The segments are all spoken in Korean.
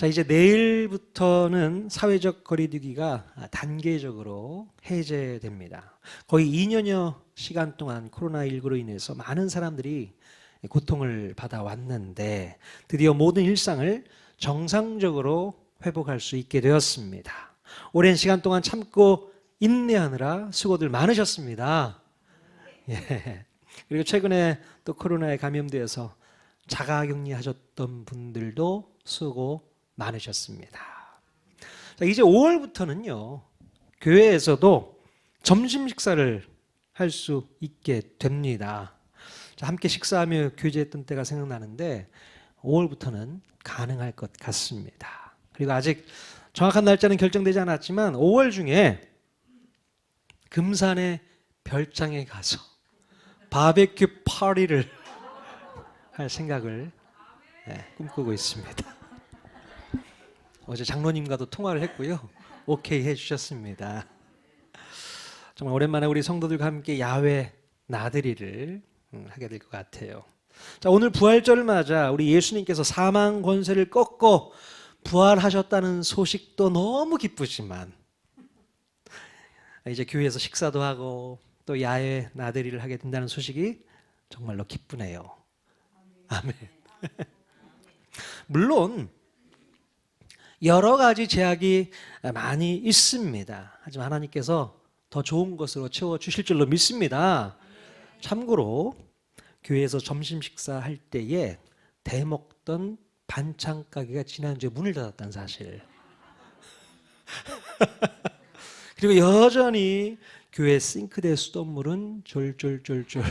자, 이제 내일부터는 사회적 거리두기가 단계적으로 해제됩니다. 거의 2년여 시간 동안 코로나19로 인해서 많은 사람들이 고통을 받아왔는데 드디어 모든 일상을 정상적으로 회복할 수 있게 되었습니다. 오랜 시간 동안 참고 인내하느라 수고들 많으셨습니다. 예. 그리고 최근에 또 코로나에 감염되어서 자가격리하셨던 분들도 수고 많으셨습니다. 자, 이제 5월부터는요, 교회에서도 점심 식사를 할 수 있게 됩니다. 자, 함께 식사하며 교제했던 때가 생각나는데 5월부터는 가능할 것 같습니다. 그리고 아직 정확한 날짜는 결정되지 않았지만 5월 중에 금산의 별장에 가서 바베큐 파티를 할 생각을 꿈꾸고 있습니다. 어제 장로님과도 통화를 했고요. 오케이 해주셨습니다. 정말 오랜만에 우리 성도들과 함께 야외 나들이를 하게 될 것 같아요. 자, 오늘 부활절을 맞아 우리 예수님께서 사망 권세를 꺾고 부활하셨다는 소식도 너무 기쁘지만 이제 교회에서 식사도 하고 또 야외 나들이를 하게 된다는 소식이 정말로 기쁘네요. 아멘. 물론 여러 가지 제약이 많이 있습니다. 하지만 하나님께서 더 좋은 것으로 채워주실 줄로 믿습니다. 참고로 교회에서 점심 식사할 때에 대먹던 반찬 가게가 지난주에 문을 닫았다는 사실. 그리고 여전히 교회 싱크대 수돗물은 졸졸졸졸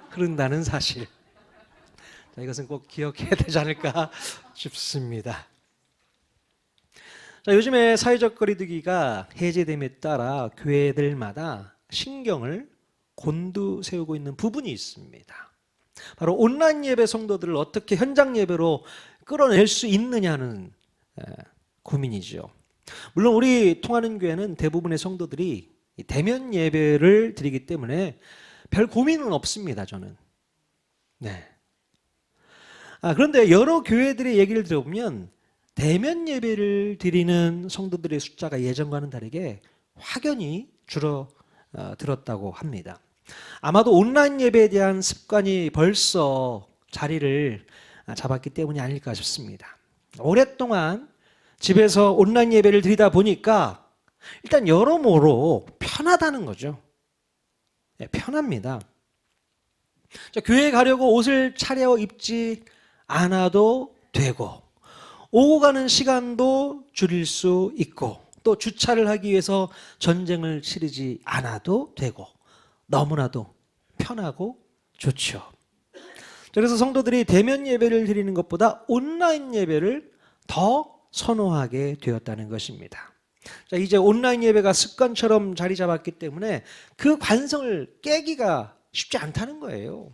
흐른다는 사실. 자, 이것은 꼭 기억해야 되지 않을까 싶습니다. 자, 요즘에 사회적 거리두기가 해제됨에 따라 교회들마다 신경을 곤두세우고 있는 부분이 있습니다. 바로 온라인 예배 성도들을 어떻게 현장 예배로 끌어낼 수 있느냐는 고민이죠. 물론 우리 통하는 교회는 대부분의 성도들이 대면 예배를 드리기 때문에 별 고민은 없습니다, 저는. 네. 그런데 여러 교회들의 얘기를 들어보면 대면 예배를 드리는 성도들의 숫자가 예전과는 다르게 확연히 줄어들었다고 합니다. 아마도 온라인 예배에 대한 습관이 벌써 자리를 잡았기 때문이 아닐까 싶습니다. 오랫동안 집에서 온라인 예배를 드리다 보니까 일단 여러모로 편하다는 거죠. 네, 편합니다. 자, 교회에 가려고 옷을 차려 입지 않아도 되고 오고 가는 시간도 줄일 수 있고 또 주차를 하기 위해서 전쟁을 치르지 않아도 되고 너무나도 편하고 좋죠. 그래서 성도들이 대면 예배를 드리는 것보다 온라인 예배를 더 선호하게 되었다는 것입니다. 자, 이제 온라인 예배가 습관처럼 자리 잡았기 때문에 그 관성을 깨기가 쉽지 않다는 거예요.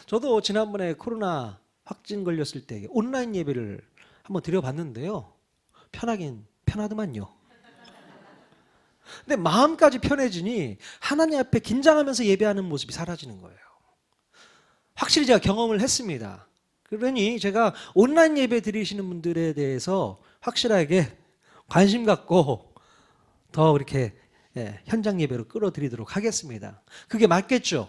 저도 지난번에 코로나 확진 걸렸을 때 온라인 예배를 한번 드려봤는데요. 편하긴 편하더만요. 근데 마음까지 편해지니 하나님 앞에 긴장하면서 예배하는 모습이 사라지는 거예요. 확실히 제가 경험을 했습니다. 그러니 제가 온라인 예배 드리시는 분들에 대해서 확실하게 관심 갖고 더 이렇게 현장 예배로 끌어들이도록 하겠습니다. 그게 맞겠죠?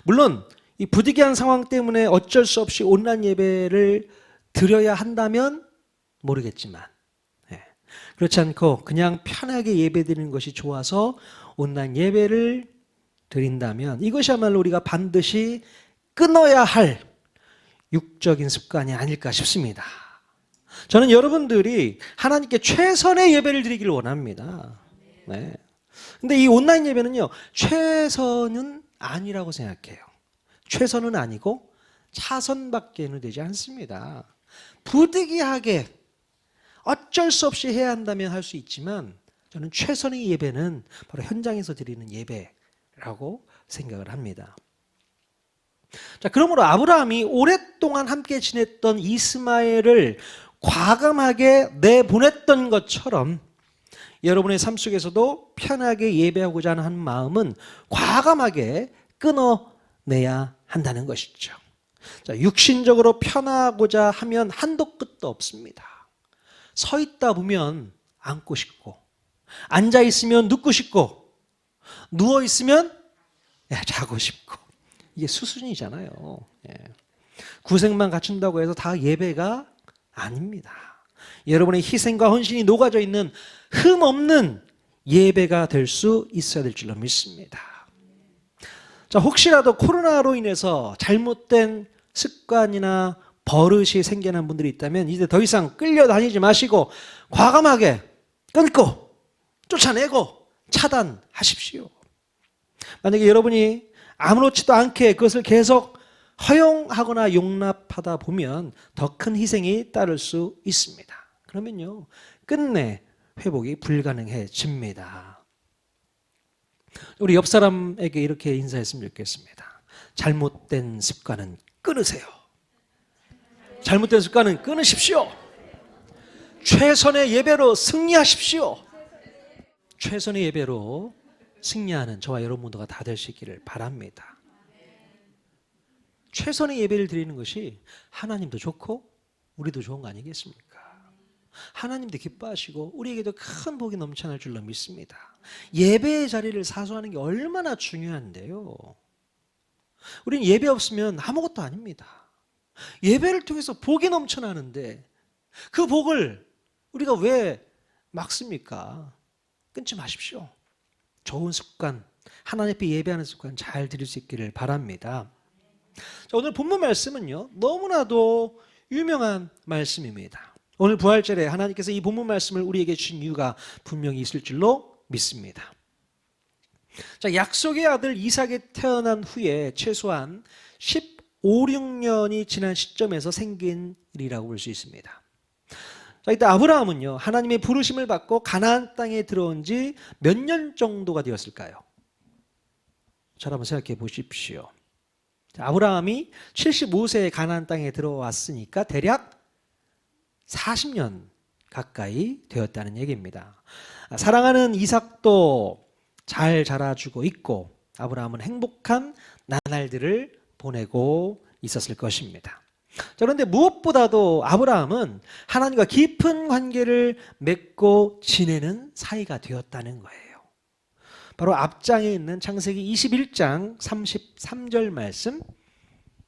물론 이 부득이한 상황 때문에 어쩔 수 없이 온라인 예배를 드려야 한다면 모르겠지만 그렇지 않고 그냥 편하게 예배드리는 것이 좋아서 온라인 예배를 드린다면 이것이야말로 우리가 반드시 끊어야 할 육적인 습관이 아닐까 싶습니다. 저는 여러분들이 하나님께 최선의 예배를 드리기를 원합니다. 네. 근데 이 온라인 예배는요, 최선은 아니라고 생각해요. 최선은 아니고 차선밖에는 되지 않습니다. 부득이하게 어쩔 수 없이 해야 한다면 할 수 있지만 저는 최선의 예배는 바로 현장에서 드리는 예배라고 생각을 합니다. 자, 그러므로 아브라함이 오랫동안 함께 지냈던 이스마엘을 과감하게 내보냈던 것처럼 여러분의 삶 속에서도 편하게 예배하고자 하는 마음은 과감하게 끊어내야 한다는 것이죠. 자, 육신적으로 편하고자 하면 한도 끝도 없습니다. 서 있다 보면 앉고 싶고, 앉아 있으면 눕고 싶고, 누워 있으면 자고 싶고. 이게 수순이잖아요. 구색만 갖춘다고 해서 다 예배가 아닙니다. 여러분의 희생과 헌신이 녹아져 있는 흠 없는 예배가 될 수 있어야 될 줄로 믿습니다. 자, 혹시라도 코로나로 인해서 잘못된 습관이나 버릇이 생겨난 분들이 있다면 이제 더 이상 끌려다니지 마시고 과감하게 끊고 쫓아내고 차단하십시오. 만약에 여러분이 아무렇지도 않게 그것을 계속 허용하거나 용납하다 보면 더 큰 희생이 따를 수 있습니다. 그러면요, 끝내 회복이 불가능해집니다. 우리 옆 사람에게 이렇게 인사했으면 좋겠습니다. 잘못된 습관은 끊으세요. 잘못된 습관은 끊으십시오. 최선의 예배로 승리하십시오. 최선의 예배로 승리하는 저와 여러분 모두가 다 될 수 있기를 바랍니다. 최선의 예배를 드리는 것이 하나님도 좋고 우리도 좋은 거 아니겠습니까? 하나님도 기뻐하시고 우리에게도 큰 복이 넘쳐날 줄로 믿습니다. 예배의 자리를 사수하는 게 얼마나 중요한데요. 우리는 예배 없으면 아무것도 아닙니다. 예배를 통해서 복이 넘쳐나는데 그 복을 우리가 왜 막습니까? 끊지 마십시오. 좋은 습관, 하나님 앞에 예배하는 습관 잘 들일 수 있기를 바랍니다. 자, 오늘 본문 말씀은요, 너무나도 유명한 말씀입니다. 오늘 부활절에 하나님께서 이 본문 말씀을 우리에게 주신 이유가 분명히 있을 줄로 믿습니다. 자, 약속의 아들 이삭이 태어난 후에 최소한 15, 16년이 지난 시점에서 생긴 일이라고 볼 수 있습니다. 자, 이때 아브라함은요, 하나님의 부르심을 받고 가나안 땅에 들어온 지 몇 년 정도가 되었을까요? 잘 한번 생각해 보십시오. 자, 아브라함이 75세에 가나안 땅에 들어왔으니까 대략 40년 가까이 되었다는 얘기입니다. 사랑하는 이삭도 잘 자라주고 있고 아브라함은 행복한 나날들을 보내고 있었을 것입니다. 자, 그런데 무엇보다도 아브라함은 하나님과 깊은 관계를 맺고 지내는 사이가 되었다는 거예요. 바로 앞장에 있는 창세기 21장 33절 말씀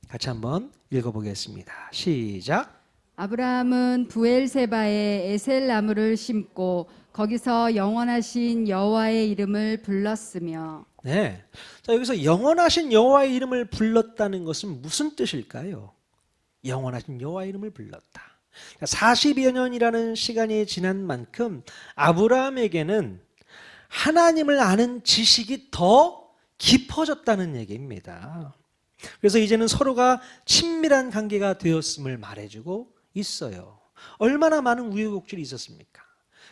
같이 한번 읽어보겠습니다. 시작. 아브라함은 부엘세바에 에셀 나무를 심고 거기서 영원하신 여호와의 이름을 불렀으며. 네. 자, 여기서 영원하신 여호와의 이름을 불렀다는 것은 무슨 뜻일까요? 영원하신 여호와의 이름을 불렀다. 40여 년이라는 시간이 지난 만큼 아브라함에게는 하나님을 아는 지식이 더 깊어졌다는 얘기입니다. 그래서 이제는 서로가 친밀한 관계가 되었음을 말해주고 있어요. 얼마나 많은 우여곡절이 있었습니까?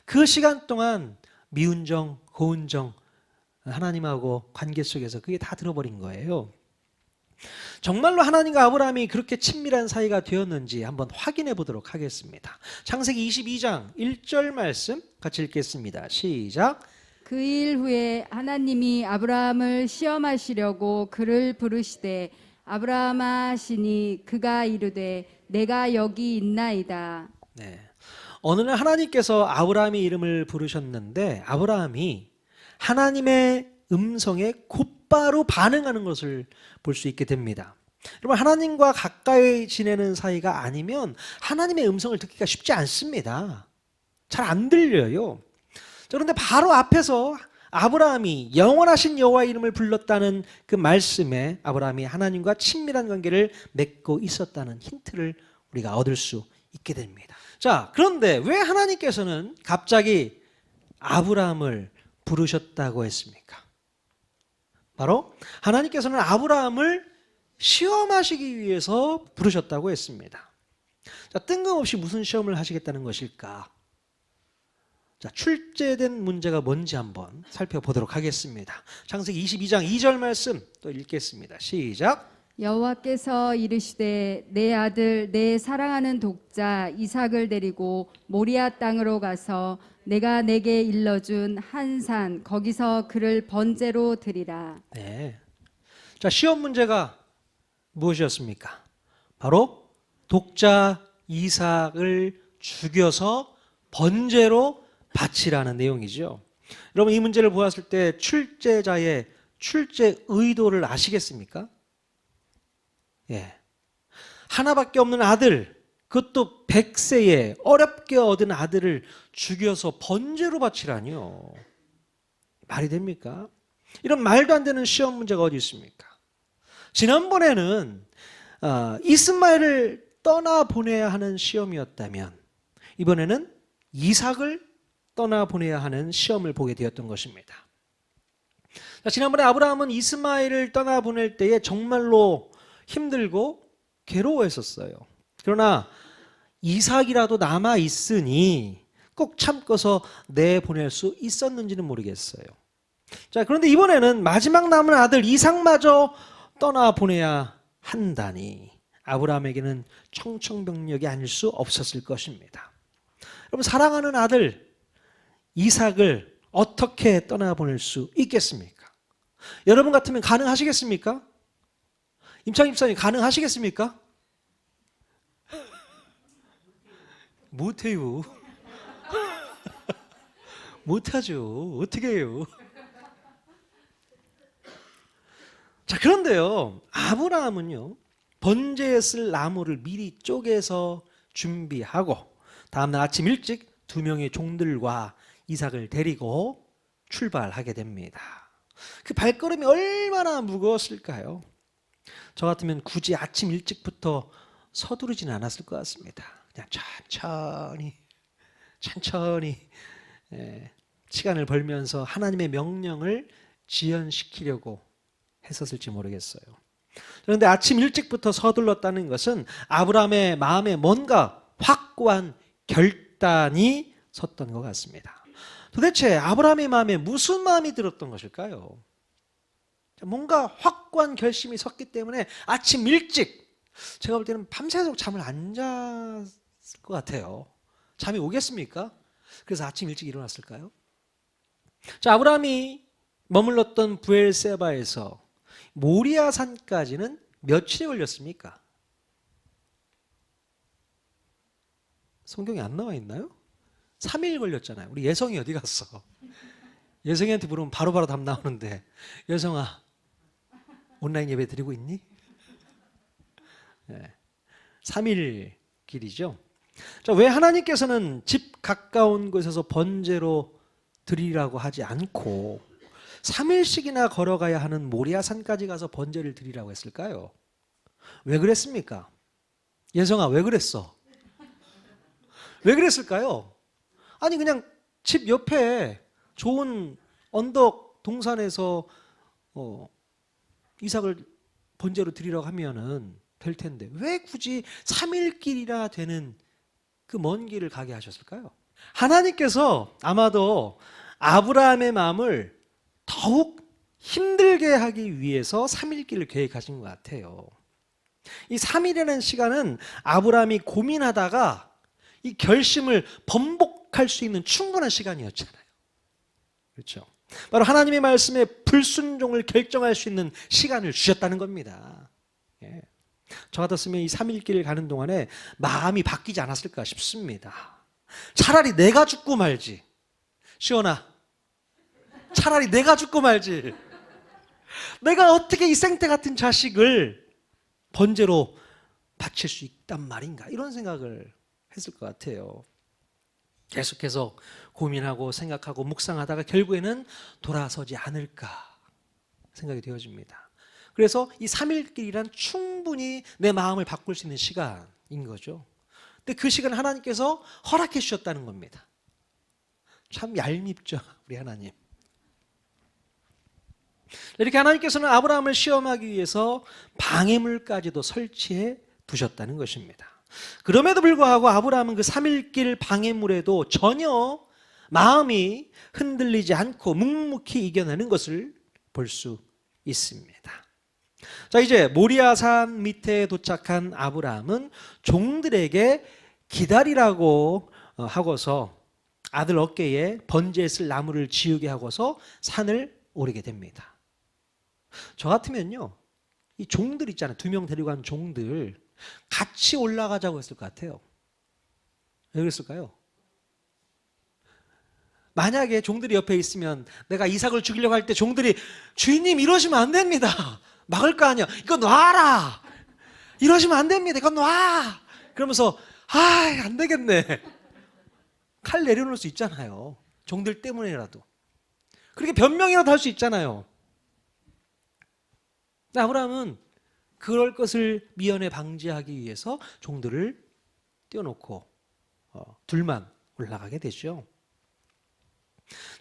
그 시간 동안 미운 정, 고운 정, 하나님하고 관계 속에서 그게 다 들어버린 거예요. 정말로 하나님과 아브라함이 그렇게 친밀한 사이가 되었는지 한번 확인해 보도록 하겠습니다. 창세기 22장 1절 말씀 같이 읽겠습니다. 시작. 그 일 후에 하나님이 아브라함을 시험하시려고 그를 부르시되 아브라함아 하시니 그가 이르되 내가 여기 있나이다. 네. 어느 날 하나님께서 아브라함의 이름을 부르셨는데 아브라함이 하나님의 음성에 곧바로 반응하는 것을 볼 수 있게 됩니다. 여러분, 하나님과 가까이 지내는 사이가 아니면 하나님의 음성을 듣기가 쉽지 않습니다. 잘 안 들려요. 그런데 바로 앞에서 아브라함이 영원하신 여호와의 이름을 불렀다는 그 말씀에 아브라함이 하나님과 친밀한 관계를 맺고 있었다는 힌트를 우리가 얻을 수 있게 됩니다. 자, 그런데 왜 하나님께서는 갑자기 아브라함을 부르셨다고 했습니까? 바로 하나님께서는 아브라함을 시험하시기 위해서 부르셨다고 했습니다. 자, 뜬금없이 무슨 시험을 하시겠다는 것일까? 자, 출제된 문제가 뭔지 한번 살펴보도록 하겠습니다. 창세기 22장 2절 말씀 또 읽겠습니다. 시작. 여호와께서 이르시되 내 아들 내 사랑하는 독자 이삭을 데리고 모리아 땅으로 가서 내가 내게 일러준 한 산 거기서 그를 번제로 드리라. 네. 자, 시험 문제가 무엇이었습니까? 바로 독자 이삭을 죽여서 번제로 바치라는 내용이죠. 여러분 이 문제를 보았을 때 출제자의 출제 의도를 아시겠습니까? 예. 하나밖에 없는 아들, 그것도 100세에 어렵게 얻은 아들을 죽여서 번제로 바치라니요. 말이 됩니까? 이런 말도 안 되는 시험 문제가 어디 있습니까? 지난번에는 이스마엘을 떠나보내야 하는 시험이었다면 이번에는 이삭을 떠나보내야 하는 시험을 보게 되었던 것입니다. 지난번에 아브라함은 이스마엘을 떠나보낼 때에 정말로 힘들고 괴로워했었어요. 그러나 이삭이라도 남아있으니 꼭 참고서 내보낼 수 있었는지는 모르겠어요. 자, 그런데 이번에는 마지막 남은 아들 이삭마저 떠나보내야 한다니 아브라함에게는 청천벽력이 아닐 수 없었을 것입니다. 여러분 사랑하는 아들 이삭을 어떻게 떠나보낼 수 있겠습니까? 여러분 같으면 가능하시겠습니까? 임창 집사님 가능하시겠습니까? 못해요. 못하죠. 어떻게 해요? 자, 그런데요, 아브라함은요, 번제에 쓸 나무를 미리 쪼개서 준비하고 다음날 아침 일찍 2명의 종들과 이삭을 데리고 출발하게 됩니다. 그 발걸음이 얼마나 무거웠을까요? 저 같으면 굳이 아침 일찍부터 서두르지는 않았을 것 같습니다. 그냥 천천히 시간을 벌면서 하나님의 명령을 지연시키려고 했었을지 모르겠어요. 그런데 아침 일찍부터 서둘렀다는 것은 아브라함의 마음에 뭔가 확고한 결단이 섰던 것 같습니다. 도대체 아브라함의 마음에 무슨 마음이 들었던 것일까요? 뭔가 확고한 결심이 섰기 때문에 아침 일찍, 제가 볼 때는 밤새도록 잠을 안 잤을 것 같아요. 잠이 오겠습니까? 그래서 아침 일찍 일어났을까요? 자, 아브라함이 머물렀던 부엘세바에서 모리아 산까지는 며칠이 걸렸습니까? 성경에 안 나와 있나요? 3일 걸렸잖아요. 우리 예성이 어디 갔어? 예성이한테 물으면 바로바로 답 나오는데, 예성아 온라인 예배 드리고 있니? 네. 3일 길이죠. 자, 왜 하나님께서는 집 가까운 곳에서 번제로 드리라고 하지 않고 3일씩이나 걸어가야 하는 모리아 산까지 가서 번제를 드리라고 했을까요? 왜 그랬습니까? 예성아 왜 그랬어? 왜 그랬을까요? 아니 그냥 집 옆에 좋은 언덕 동산에서 이삭을 번제로 드리라고 하면은 될 텐데 왜 굳이 3일 길이나 되는 그 먼 길을 가게 하셨을까요? 하나님께서 아마도 아브라함의 마음을 더욱 힘들게 하기 위해서 3일 길을 계획하신 것 같아요. 이 3일이라는 시간은 아브라함이 고민하다가 이 결심을 번복할 수 있는 충분한 시간이었잖아요. 그렇죠? 바로 하나님의 말씀에 불순종을 결정할 수 있는 시간을 주셨다는 겁니다. 예. 저 같았으면 이 3일 길을 가는 동안에 마음이 바뀌지 않았을까 싶습니다. 차라리 내가 죽고 말지. 시원아, 차라리 내가 죽고 말지. 내가 어떻게 이 생태 같은 자식을 번제로 바칠 수 있단 말인가, 이런 생각을 했을 것 같아요. 계속해서 고민하고 생각하고 묵상하다가 결국에는 돌아서지 않을까 생각이 되어집니다. 그래서 이 3일길이란 충분히 내 마음을 바꿀 수 있는 시간인 거죠. 근데 그 시간을 하나님께서 허락해 주셨다는 겁니다. 참 얄밉죠, 우리 하나님. 이렇게 하나님께서는 아브라함을 시험하기 위해서 방해물까지도 설치해 두셨다는 것입니다. 그럼에도 불구하고 아브라함은 그 3일길 방해물에도 전혀 마음이 흔들리지 않고 묵묵히 이겨내는 것을 볼 수 있습니다. 자, 이제 모리아산 밑에 도착한 아브라함은 종들에게 기다리라고 하고서 아들 어깨에 번제에 쓸 나무를 지우게 하고서 산을 오르게 됩니다. 저 같으면요, 이 종들 있잖아요, 2명 데리고 간 종들 같이 올라가자고 했을 것 같아요. 왜 그랬을까요? 만약에 종들이 옆에 있으면 내가 이삭을 죽이려고 할 때 종들이 주인님 이러시면 안 됩니다. 막을 거 아니야. 이거 놔라. 이러시면 안 됩니다. 이거 놔. 그러면서 안 되겠네. 칼 내려놓을 수 있잖아요. 종들 때문에라도. 그렇게 변명이라도 할 수 있잖아요. 아브라함은 그럴 것을 미연에 방지하기 위해서 종들을 띄워놓고 둘만 올라가게 되죠.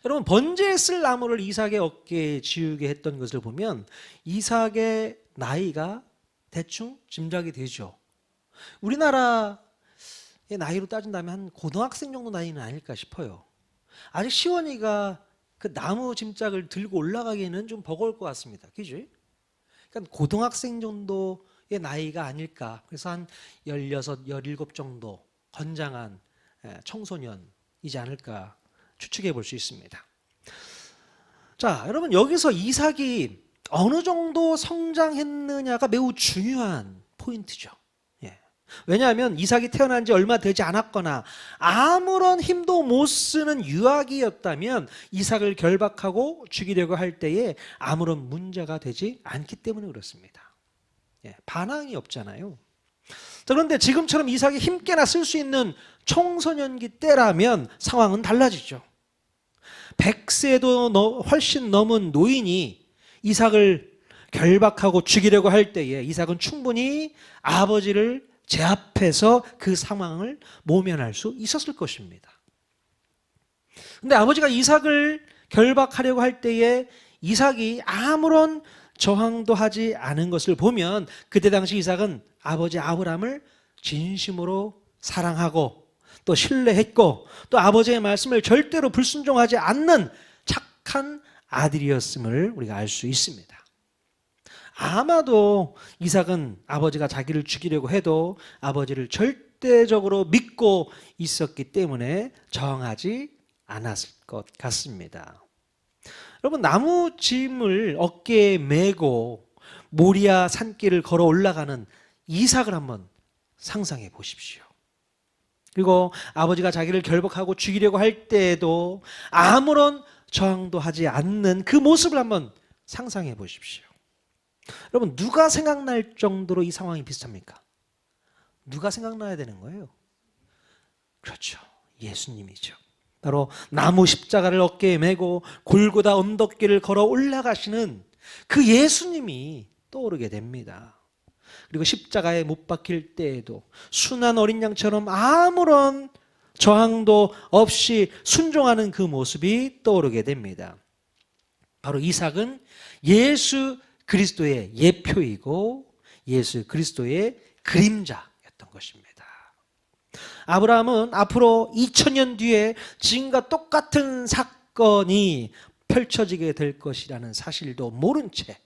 여러분, 번제에 쓸 나무를 이삭의 어깨에 지우게 했던 것을 보면 이삭의 나이가 대충 짐작이 되죠. 우리나라의 나이로 따진다면 한 고등학생 정도 나이는 아닐까 싶어요. 아직 시원이가 그 나무 짐짝을 들고 올라가기에는 좀 버거울 것 같습니다. 그죠? 그러니까 고등학생 정도의 나이가 아닐까. 그래서 한 16, 17 정도 건장한 청소년이지 않을까 추측해 볼 수 있습니다. 자, 여러분, 여기서 이삭이 어느 정도 성장했느냐가 매우 중요한 포인트죠. 왜냐하면 이삭이 태어난 지 얼마 되지 않았거나 아무런 힘도 못 쓰는 유아기였다면 이삭을 결박하고 죽이려고 할 때에 아무런 문제가 되지 않기 때문에 그렇습니다. 반항이 없잖아요. 자, 그런데 지금처럼 이삭이 힘께나 쓸 수 있는 청소년기 때라면 상황은 달라지죠. 100세도 훨씬 넘은 노인이 이삭을 결박하고 죽이려고 할 때에 이삭은 충분히 아버지를 제압해서 그 상황을 모면할 수 있었을 것입니다. 그런데 아버지가 이삭을 결박하려고 할 때에 이삭이 아무런 저항도 하지 않은 것을 보면 그때 당시 이삭은 아버지 아브라함을 진심으로 사랑하고 또 신뢰했고 또 아버지의 말씀을 절대로 불순종하지 않는 착한 아들이었음을 우리가 알 수 있습니다. 아마도 이삭은 아버지가 자기를 죽이려고 해도 아버지를 절대적으로 믿고 있었기 때문에 저항하지 않았을 것 같습니다. 여러분, 나무 짐을 어깨에 메고 모리아 산길을 걸어 올라가는 이삭을 한번 상상해 보십시오. 그리고 아버지가 자기를 결박하고 죽이려고 할 때에도 아무런 저항도 하지 않는 그 모습을 한번 상상해 보십시오. 여러분, 누가 생각날 정도로 이 상황이 비슷합니까? 누가 생각나야 되는 거예요? 그렇죠. 예수님이죠. 바로 나무 십자가를 어깨에 메고 골고다 언덕길을 걸어 올라가시는 그 예수님이 떠오르게 됩니다. 그리고 십자가에 못 박힐 때에도 순한 어린 양처럼 아무런 저항도 없이 순종하는 그 모습이 떠오르게 됩니다. 바로 이삭은 예수 그리스도의 예표이고 예수 그리스도의 그림자였던 것입니다. 아브라함은 앞으로 2000년 뒤에 지금과 똑같은 사건이 펼쳐지게 될 것이라는 사실도 모른 채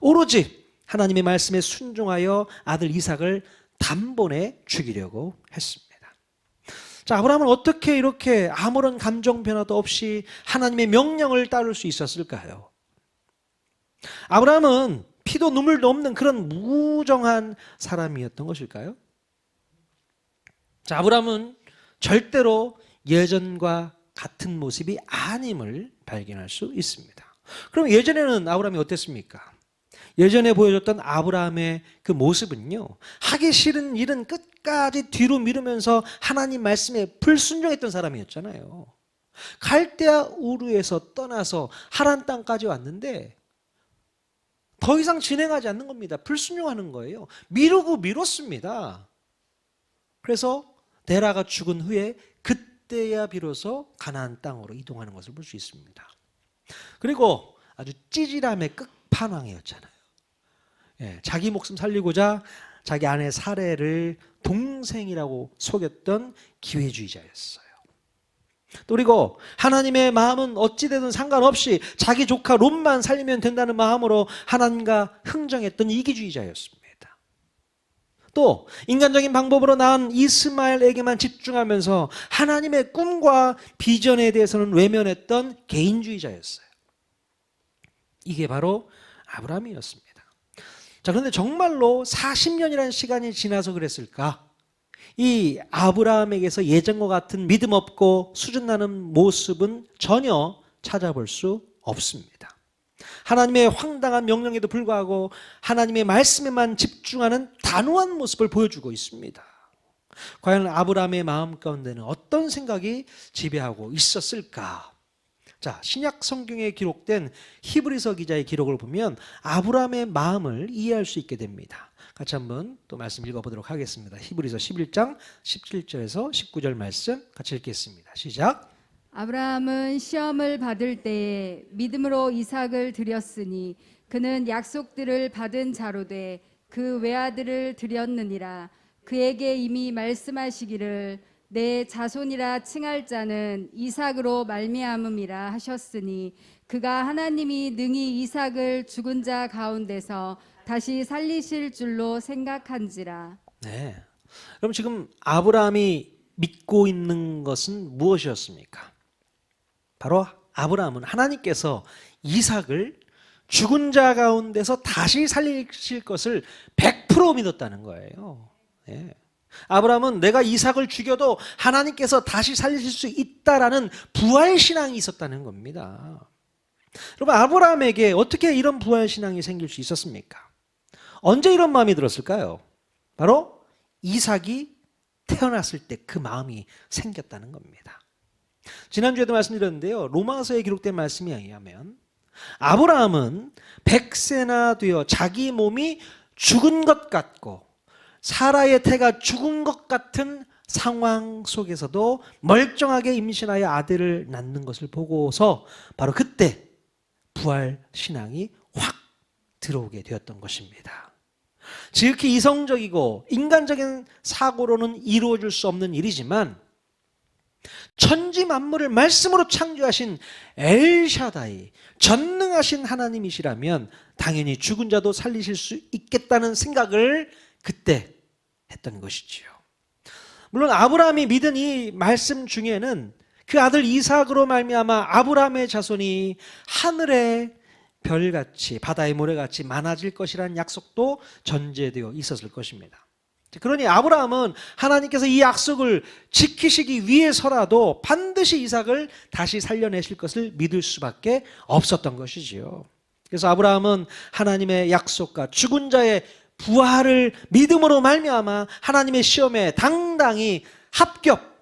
오로지 하나님의 말씀에 순종하여 아들 이삭을 단번에 죽이려고 했습니다. 자, 아브라함은 어떻게 이렇게 아무런 감정 변화도 없이 하나님의 명령을 따를 수 있었을까요? 아브라함은 피도 눈물도 없는 그런 무정한 사람이었던 것일까요? 자, 아브라함은 절대로 예전과 같은 모습이 아님을 발견할 수 있습니다. 그럼 예전에는 아브라함이 어땠습니까? 예전에 보여줬던 아브라함의 그 모습은요, 하기 싫은 일은 끝까지 뒤로 미루면서 하나님 말씀에 불순종했던 사람이었잖아요. 갈대아 우르에서 떠나서 하란 땅까지 왔는데 더 이상 진행하지 않는 겁니다. 불순종하는 거예요. 미루고 미뤘습니다. 그래서 데라가 죽은 후에 그때야 비로소 가나안 땅으로 이동하는 것을 볼 수 있습니다. 그리고 아주 찌질함의 끝판왕이었잖아요. 자기 목숨 살리고자 자기 아내 사례를 동생이라고 속였던 기회주의자였어요. 또 그리고 하나님의 마음은 어찌되든 상관없이 자기 조카 롯만 살리면 된다는 마음으로 하나님과 흥정했던 이기주의자였습니다. 또 인간적인 방법으로 낳은 이스마엘에게만 집중하면서 하나님의 꿈과 비전에 대해서는 외면했던 개인주의자였어요. 이게 바로 아브라함이었습니다. 자, 그런데 정말로 40년이라는 시간이 지나서 그랬을까? 이 아브라함에게서 예전과 같은 믿음 없고 수준 나는 모습은 전혀 찾아볼 수 없습니다. 하나님의 황당한 명령에도 불구하고 하나님의 말씀에만 집중하는 단호한 모습을 보여주고 있습니다. 과연 아브라함의 마음 가운데는 어떤 생각이 지배하고 있었을까? 자, 신약 성경에 기록된 히브리서 기자의 기록을 보면 아브라함의 마음을 이해할 수 있게 됩니다. 같이 한번 또 말씀 읽어보도록 하겠습니다. 히브리서 11장 17절에서 19절 말씀 같이 읽겠습니다. 시작. 아브라함은 시험을 받을 때에 믿음으로 이삭을 드렸으니 그는 약속들을 받은 자로 돼 그 외아들을 드렸느니라. 그에게 이미 말씀하시기를 내 자손이라 칭할 자는 이삭으로 말미암음이라 하셨으니 그가 하나님이 능히 이삭을 죽은 자 가운데서 다시 살리실 줄로 생각한지라. 네. 그럼 지금 아브라함이 믿고 있는 것은 무엇이었습니까? 바로 아브라함은 하나님께서 이삭을 죽은 자 가운데서 다시 살리실 것을 100% 믿었다는 거예요. 네. 아브라함은 내가 이삭을 죽여도 하나님께서 다시 살리실 수 있다라는 부활신앙이 있었다는 겁니다. 여러분, 아브라함에게 어떻게 이런 부활신앙이 생길 수 있었습니까? 언제 이런 마음이 들었을까요? 바로 이삭이 태어났을 때 그 마음이 생겼다는 겁니다. 지난주에도 말씀드렸는데요. 로마서에 기록된 말씀에 의하면 아브라함은 100세나 되어 자기 몸이 죽은 것 같고 사라의 태가 죽은 것 같은 상황 속에서도 멀쩡하게 임신하여 아들을 낳는 것을 보고서 바로 그때 부활 신앙이 확 들어오게 되었던 것입니다. 지극히 이성적이고 인간적인 사고로는 이루어질 수 없는 일이지만 천지 만물을 말씀으로 창조하신 엘샤다이, 전능하신 하나님이시라면 당연히 죽은 자도 살리실 수 있겠다는 생각을 그때 했던 것이지요. 물론 아브라함이 믿은 이 말씀 중에는 그 아들 이삭으로 말미암아 아브라함의 자손이 하늘의 별같이 바다의 모래같이 많아질 것이라는 약속도 전제되어 있었을 것입니다. 그러니 아브라함은 하나님께서 이 약속을 지키시기 위해서라도 반드시 이삭을 다시 살려내실 것을 믿을 수밖에 없었던 것이지요. 그래서 아브라함은 하나님의 약속과 죽은 자의 부활을 믿음으로 말미암아 하나님의 시험에 당당히 합격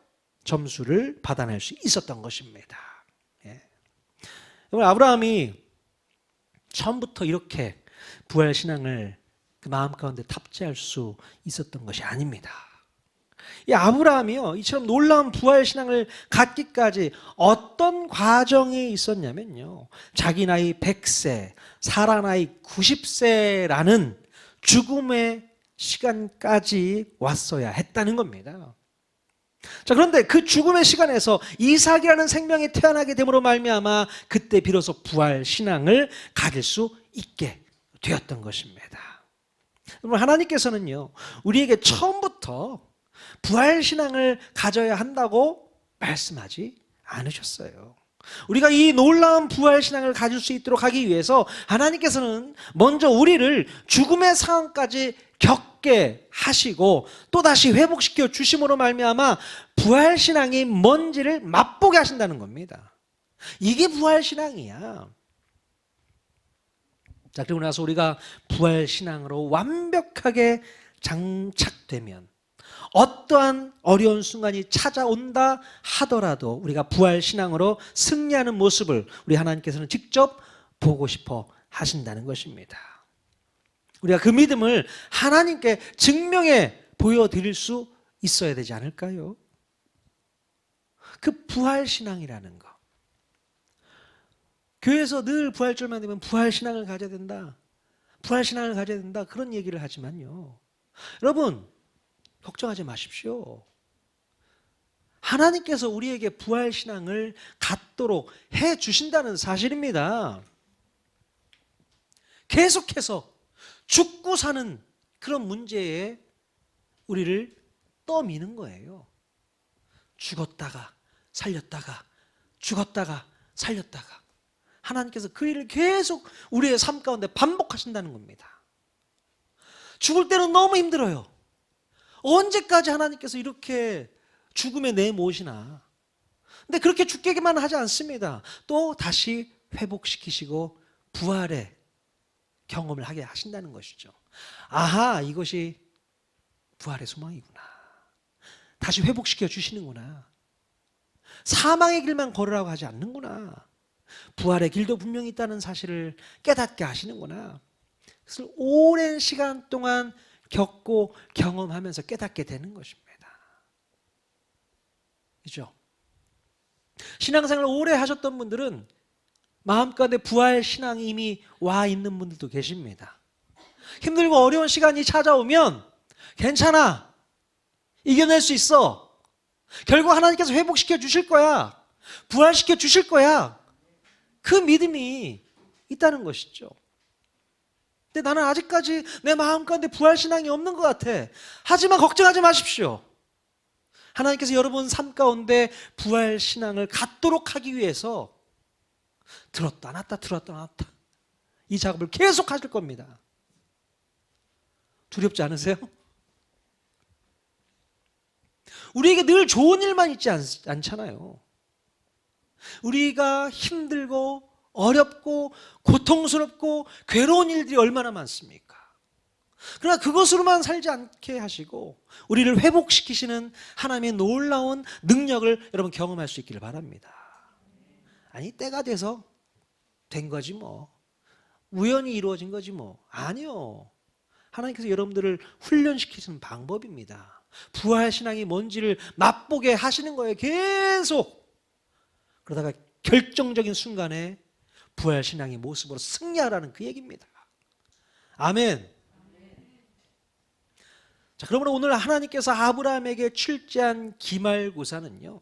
점수를 받아낼 수 있었던 것입니다. 예. 아브라함이 처음부터 이렇게 부활 신앙을 그 마음 가운데 탑재할 수 있었던 것이 아닙니다. 이 아브라함이요, 이처럼 놀라운 부활 신앙을 갖기까지 어떤 과정이 있었냐면요, 자기 나이 100세, 사라 나이 90세라는 죽음의 시간까지 왔어야 했다는 겁니다. 자, 그런데 그 죽음의 시간에서 이삭이라는 생명이 태어나게 됨으로 말미암아 그때 비로소 부활 신앙을 가질 수 있게 되었던 것입니다. 여러분, 하나님께서는요, 우리에게 처음부터 부활 신앙을 가져야 한다고 말씀하지 않으셨어요. 우리가 이 놀라운 부활 신앙을 가질 수 있도록 하기 위해서 하나님께서는 먼저 우리를 죽음의 상황까지 겪게 하시고 또다시 회복시켜 주심으로 말미암아 부활 신앙이 뭔지를 맛보게 하신다는 겁니다. 이게 부활 신앙이야. 자, 그리고 나서 우리가 부활 신앙으로 완벽하게 장착되면 어떠한 어려운 순간이 찾아온다 하더라도 우리가 부활 신앙으로 승리하는 모습을 우리 하나님께서는 직접 보고 싶어 하신다는 것입니다. 우리가 그 믿음을 하나님께 증명해 보여드릴 수 있어야 되지 않을까요? 그 부활 신앙이라는 거. 교회에서 늘 부활절만 되면 부활 신앙을 가져야 된다. 부활 신앙을 가져야 된다. 그런 얘기를 하지만요. 여러분, 걱정하지 마십시오. 하나님께서 우리에게 부활 신앙을 갖도록 해 주신다는 사실입니다. 계속해서 죽고 사는 그런 문제에 우리를 떠미는 거예요. 죽었다가 살렸다가 죽었다가 살렸다가 하나님께서 그 일을 계속 우리의 삶 가운데 반복하신다는 겁니다. 죽을 때는 너무 힘들어요. 언제까지 하나님께서 이렇게 죽음에 내모시나? 근데 그렇게 죽게만 하지 않습니다. 또 다시 회복시키시고 부활의 경험을 하게 하신다는 것이죠. 아하, 이것이 부활의 소망이구나. 다시 회복시켜 주시는구나. 사망의 길만 걸으라고 하지 않는구나. 부활의 길도 분명히 있다는 사실을 깨닫게 하시는구나. 그것을 오랜 시간 동안 겪고 경험하면서 깨닫게 되는 것입니다. 그죠? 신앙생활을 오래 하셨던 분들은 마음가운데 부활 신앙이 이미 와 있는 분들도 계십니다. 힘들고 어려운 시간이 찾아오면 괜찮아. 이겨낼 수 있어. 결국 하나님께서 회복시켜 주실 거야. 부활시켜 주실 거야. 그 믿음이 있다는 것이죠. 근데 나는 아직까지 내 마음 가운데 부활 신앙이 없는 것 같아. 하지만 걱정하지 마십시오. 하나님께서 여러분 삶 가운데 부활 신앙을 갖도록 하기 위해서 들었다 놨다 들었다 놨다 이 작업을 계속 하실 겁니다. 두렵지 않으세요? 우리에게 늘 좋은 일만 있지 않잖아요. 우리가 힘들고 어렵고 고통스럽고 괴로운 일들이 얼마나 많습니까? 그러나 그것으로만 살지 않게 하시고 우리를 회복시키시는 하나님의 놀라운 능력을 여러분 경험할 수 있기를 바랍니다. 아니, 때가 돼서 된 거지 뭐. 우연히 이루어진 거지 뭐. 아니요. 하나님께서 여러분들을 훈련시키시는 방법입니다. 부활신앙이 뭔지를 맛보게 하시는 거예요. 계속. 그러다가 결정적인 순간에 부활신앙의 모습으로 승리하라는 그 얘기입니다. 아멘. 자, 그러면 오늘 하나님께서 아브라함에게 출제한 기말고사는요,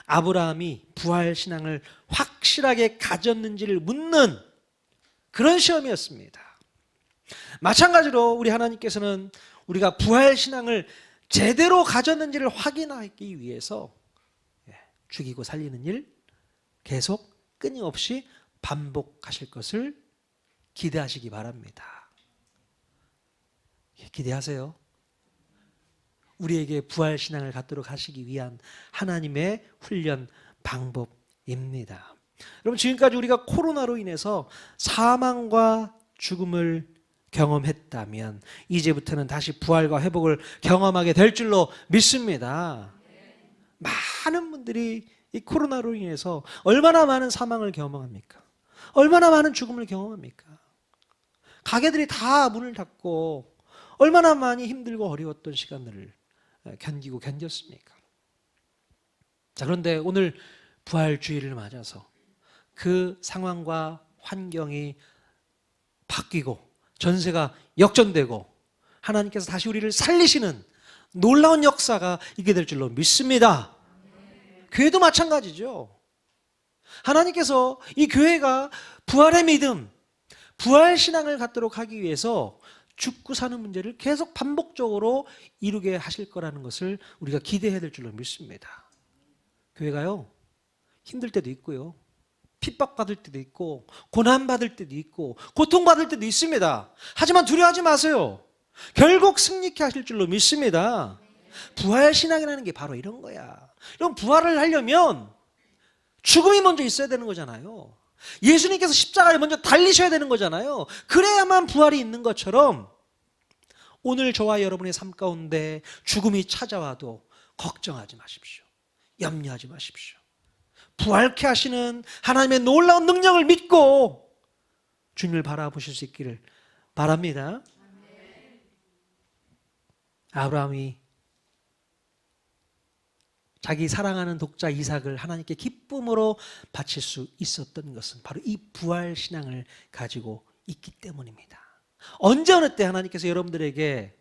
아브라함이 부활신앙을 확실하게 가졌는지를 묻는 그런 시험이었습니다. 마찬가지로 우리 하나님께서는 우리가 부활신앙을 제대로 가졌는지를 확인하기 위해서 죽이고 살리는 일 계속 끊임없이 반복하실 것을 기대하시기 바랍니다. 기대하세요. 우리에게 부활신앙을 갖도록 하시기 위한 하나님의 훈련 방법입니다. 여러분, 지금까지 우리가 코로나로 인해서 사망과 죽음을 경험했다면 이제부터는 다시 부활과 회복을 경험하게 될 줄로 믿습니다. 많은 분들이 이 코로나로 인해서 얼마나 많은 사망을 경험합니까? 얼마나 많은 죽음을 경험합니까? 가게들이 다 문을 닫고 얼마나 많이 힘들고 어려웠던 시간들을 견디고 견뎠습니까? 자, 그런데 오늘 부활주의를 맞아서 그 상황과 환경이 바뀌고 전세가 역전되고 하나님께서 다시 우리를 살리시는 놀라운 역사가 있게 될 줄로 믿습니다. 교회도 마찬가지죠. 하나님께서 이 교회가 부활의 믿음, 부활 신앙을 갖도록 하기 위해서 죽고 사는 문제를 계속 반복적으로 이루게 하실 거라는 것을 우리가 기대해야 될 줄로 믿습니다. 교회가요, 힘들 때도 있고요, 핍박받을 때도 있고 고난받을 때도 있고 고통받을 때도 있습니다. 하지만 두려워하지 마세요. 결국 승리케 하실 줄로 믿습니다. 부활신앙이라는 게 바로 이런 거야. 이런 부활을 하려면 죽음이 먼저 있어야 되는 거잖아요. 예수님께서 십자가에 먼저 달리셔야 되는 거잖아요. 그래야만 부활이 있는 것처럼 오늘 저와 여러분의 삶 가운데 죽음이 찾아와도 걱정하지 마십시오. 염려하지 마십시오. 부활케 하시는 하나님의 놀라운 능력을 믿고 주님을 바라보실 수 있기를 바랍니다. 아브라함이 자기 사랑하는 독자 이삭을 하나님께 기쁨으로 바칠 수 있었던 것은 바로 이 부활 신앙을 가지고 있기 때문입니다. 언제 어느 때 하나님께서 여러분들에게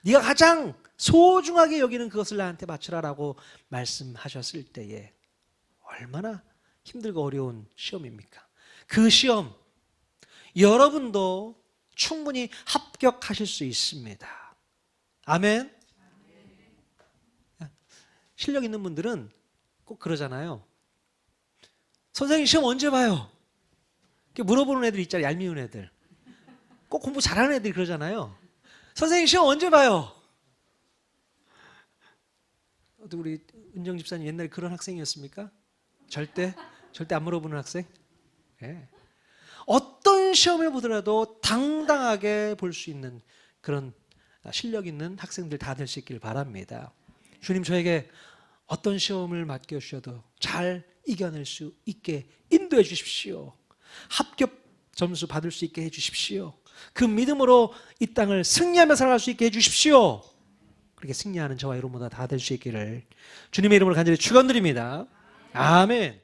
네가 가장 소중하게 여기는 그것을 나한테 바치라라고 말씀하셨을 때에 얼마나 힘들고 어려운 시험입니까? 그 시험 여러분도 충분히 합격하실 수 있습니다. 아멘. 실력 있는 분들은 꼭 그러잖아요. 선생님 시험 언제 봐요? 이렇게 물어보는 애들 있잖아요. 얄미운 애들. 꼭 공부 잘하는 애들이 그러잖아요. 선생님 시험 언제 봐요? 우리 은정 집사님 옛날에 그런 학생이었습니까? 절대 안 물어보는 학생? 예. 어떤 시험을 보더라도 당당하게 볼 수 있는 그런 실력 있는 학생들 다 될 수 있길 바랍니다. 주님 저에게 어떤 시험을 맡겨주셔도 잘 이겨낼 수 있게 인도해 주십시오. 합격 점수 받을 수 있게 해 주십시오. 그 믿음으로 이 땅을 승리하며 살아갈 수 있게 해 주십시오. 그렇게 승리하는 저와 여러분보다 다 될 수 있기를 주님의 이름으로 간절히 축원드립니다. 아멘.